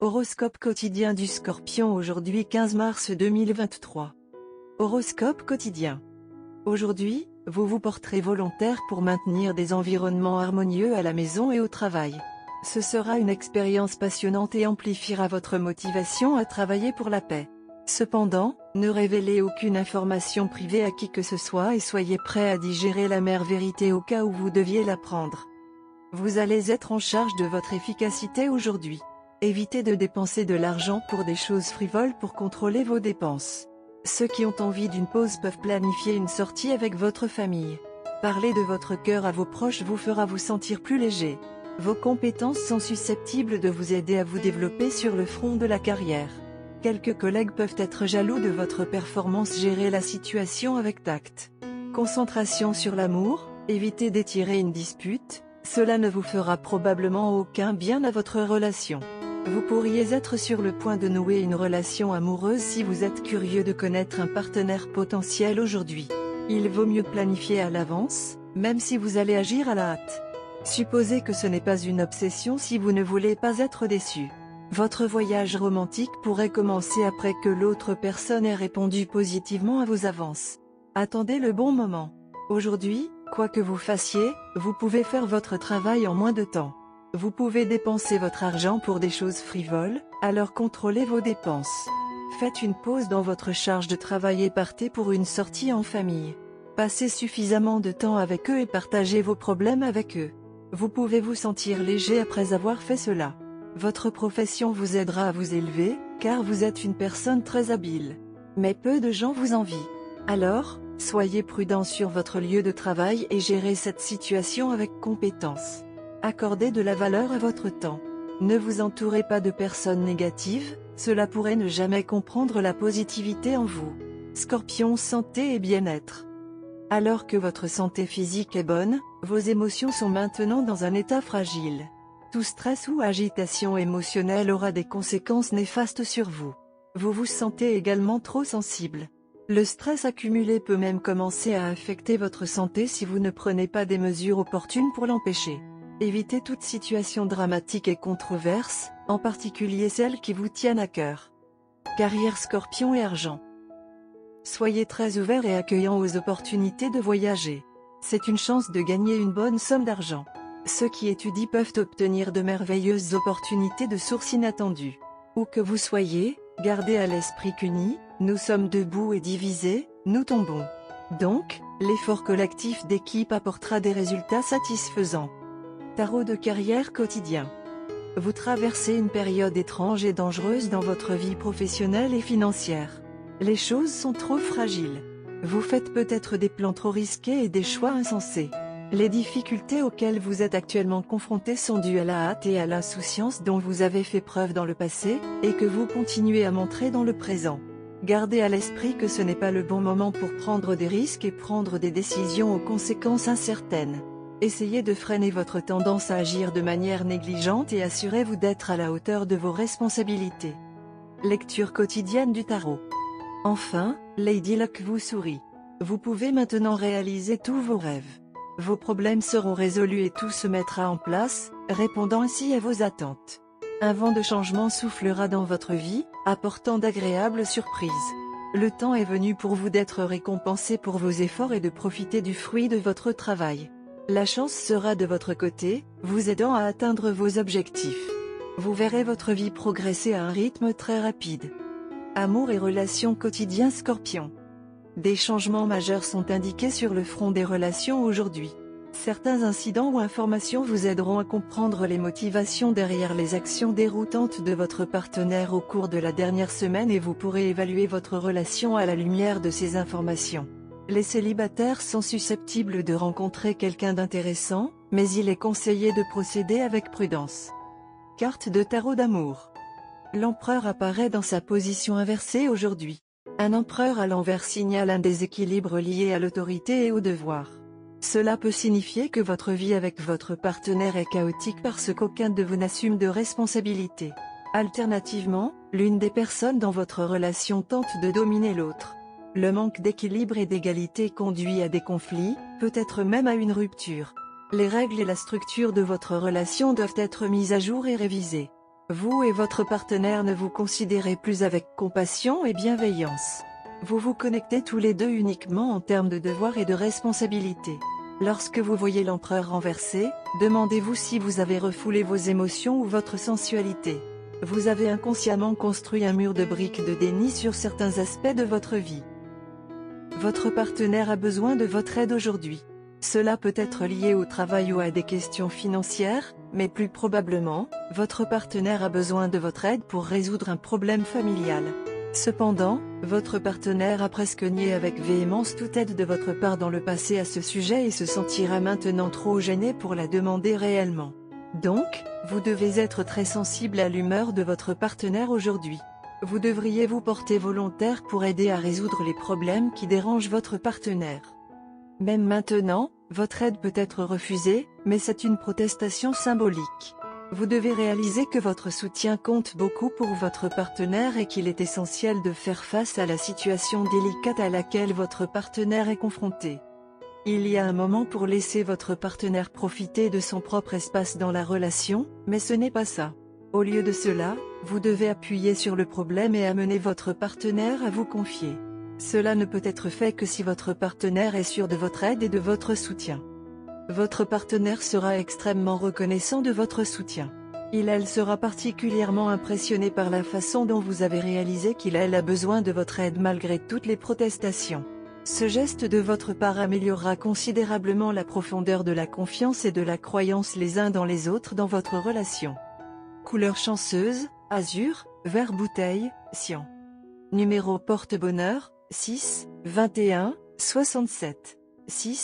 Horoscope quotidien du Scorpion aujourd'hui 15 mars 2023. Horoscope quotidien. Aujourd'hui, vous vous porterez volontaire pour maintenir des environnements harmonieux à la maison et au travail. Ce sera une expérience passionnante et amplifiera votre motivation à travailler pour la paix. Cependant, ne révélez aucune information privée à qui que ce soit et soyez prêt à digérer l'amère vérité au cas où vous deviez l'apprendre. Vous allez être en charge de votre efficacité aujourd'hui. Évitez de dépenser de l'argent pour des choses frivoles pour contrôler vos dépenses. Ceux qui ont envie d'une pause peuvent planifier une sortie avec votre famille. Parler de votre cœur à vos proches vous fera vous sentir plus léger. Vos compétences sont susceptibles de vous aider à vous développer sur le front de la carrière. Quelques collègues peuvent être jaloux de votre performance. Gérez la situation avec tact. Concentration sur l'amour, évitez d'étirer une dispute, cela ne vous fera probablement aucun bien à votre relation. Vous pourriez être sur le point de nouer une relation amoureuse si vous êtes curieux de connaître un partenaire potentiel aujourd'hui. Il vaut mieux planifier à l'avance, même si vous allez agir à la hâte. Supposez que ce n'est pas une obsession si vous ne voulez pas être déçu. Votre voyage romantique pourrait commencer après que l'autre personne ait répondu positivement à vos avances. Attendez le bon moment. Aujourd'hui, quoi que vous fassiez, vous pouvez faire votre travail en moins de temps. Vous pouvez dépenser votre argent pour des choses frivoles, alors contrôlez vos dépenses. Faites une pause dans votre charge de travail et partez pour une sortie en famille. Passez suffisamment de temps avec eux et partagez vos problèmes avec eux. Vous pouvez vous sentir léger après avoir fait cela. Votre profession vous aidera à vous élever, car vous êtes une personne très habile. Mais peu de gens vous envient. Alors, soyez prudent sur votre lieu de travail et gérez cette situation avec compétence. Accordez de la valeur à votre temps. Ne vous entourez pas de personnes négatives, cela pourrait ne jamais comprendre la positivité en vous. Scorpion, santé et bien-être. Alors que votre santé physique est bonne, vos émotions sont maintenant dans un état fragile. Tout stress ou agitation émotionnelle aura des conséquences néfastes sur vous. Vous vous sentez également trop sensible. Le stress accumulé peut même commencer à affecter votre santé si vous ne prenez pas des mesures opportunes pour l'empêcher. Évitez toute situation dramatique et controverse, en particulier celles qui vous tiennent à cœur. Carrière Scorpion et argent. Soyez très ouvert et accueillant aux opportunités de voyager. C'est une chance de gagner une bonne somme d'argent. Ceux qui étudient peuvent obtenir de merveilleuses opportunités de sources inattendues. Où que vous soyez, gardez à l'esprit qu'unis, nous sommes debout et divisés, nous tombons. Donc, l'effort collectif d'équipe apportera des résultats satisfaisants. Tarot de carrière quotidien. Vous traversez une période étrange et dangereuse dans votre vie professionnelle et financière. Les choses sont trop fragiles. Vous faites peut-être des plans trop risqués et des choix insensés. Les difficultés auxquelles vous êtes actuellement confrontés sont dues à la hâte et à l'insouciance dont vous avez fait preuve dans le passé, et que vous continuez à montrer dans le présent. Gardez à l'esprit que ce n'est pas le bon moment pour prendre des risques et prendre des décisions aux conséquences incertaines. Essayez de freiner votre tendance à agir de manière négligente et assurez-vous d'être à la hauteur de vos responsabilités. Lecture quotidienne du tarot. Enfin, Lady Luck vous sourit. Vous pouvez maintenant réaliser tous vos rêves. Vos problèmes seront résolus et tout se mettra en place, répondant ainsi à vos attentes. Un vent de changement soufflera dans votre vie, apportant d'agréables surprises. Le temps est venu pour vous d'être récompensé pour vos efforts et de profiter du fruit de votre travail. La chance sera de votre côté, vous aidant à atteindre vos objectifs. Vous verrez votre vie progresser à un rythme très rapide. Amour et relations quotidiens Scorpion. Des changements majeurs sont indiqués sur le front des relations aujourd'hui. Certains incidents ou informations vous aideront à comprendre les motivations derrière les actions déroutantes de votre partenaire au cours de la dernière semaine et vous pourrez évaluer votre relation à la lumière de ces informations. Les célibataires sont susceptibles de rencontrer quelqu'un d'intéressant, mais il est conseillé de procéder avec prudence. Carte de tarot d'amour. L'empereur apparaît dans sa position inversée aujourd'hui. Un empereur à l'envers signale un déséquilibre lié à l'autorité et au devoir. Cela peut signifier que votre vie avec votre partenaire est chaotique parce qu'aucun de vous n'assume de responsabilité. Alternativement, l'une des personnes dans votre relation tente de dominer l'autre. Le manque d'équilibre et d'égalité conduit à des conflits, peut-être même à une rupture. Les règles et la structure de votre relation doivent être mises à jour et révisées. Vous et votre partenaire ne vous considérez plus avec compassion et bienveillance. Vous vous connectez tous les deux uniquement en termes de devoirs et de responsabilités. Lorsque vous voyez l'empereur renversé, demandez-vous si vous avez refoulé vos émotions ou votre sensualité. Vous avez inconsciemment construit un mur de briques de déni sur certains aspects de votre vie. Votre partenaire a besoin de votre aide aujourd'hui. Cela peut être lié au travail ou à des questions financières, mais plus probablement, votre partenaire a besoin de votre aide pour résoudre un problème familial. Cependant, votre partenaire a presque nié avec véhémence toute aide de votre part dans le passé à ce sujet et se sentira maintenant trop gêné pour la demander réellement. Donc, vous devez être très sensible à l'humeur de votre partenaire aujourd'hui. Vous devriez vous porter volontaire pour aider à résoudre les problèmes qui dérangent votre partenaire. Même maintenant, votre aide peut être refusée, mais c'est une protestation symbolique. Vous devez réaliser que votre soutien compte beaucoup pour votre partenaire et qu'il est essentiel de faire face à la situation délicate à laquelle votre partenaire est confronté. Il y a un moment pour laisser votre partenaire profiter de son propre espace dans la relation, mais ce n'est pas ça. Au lieu de cela, vous devez appuyer sur le problème et amener votre partenaire à vous confier. Cela ne peut être fait que si votre partenaire est sûr de votre aide et de votre soutien. Votre partenaire sera extrêmement reconnaissant de votre soutien. Elle sera particulièrement impressionné par la façon dont vous avez réalisé qu'il a besoin de votre aide malgré toutes les protestations. Ce geste de votre part améliorera considérablement la profondeur de la confiance et de la croyance les uns dans les autres dans votre relation. Couleur chanceuse, azur, vert bouteille, cyan. Numéro porte-bonheur, 6, 21, 67. 6,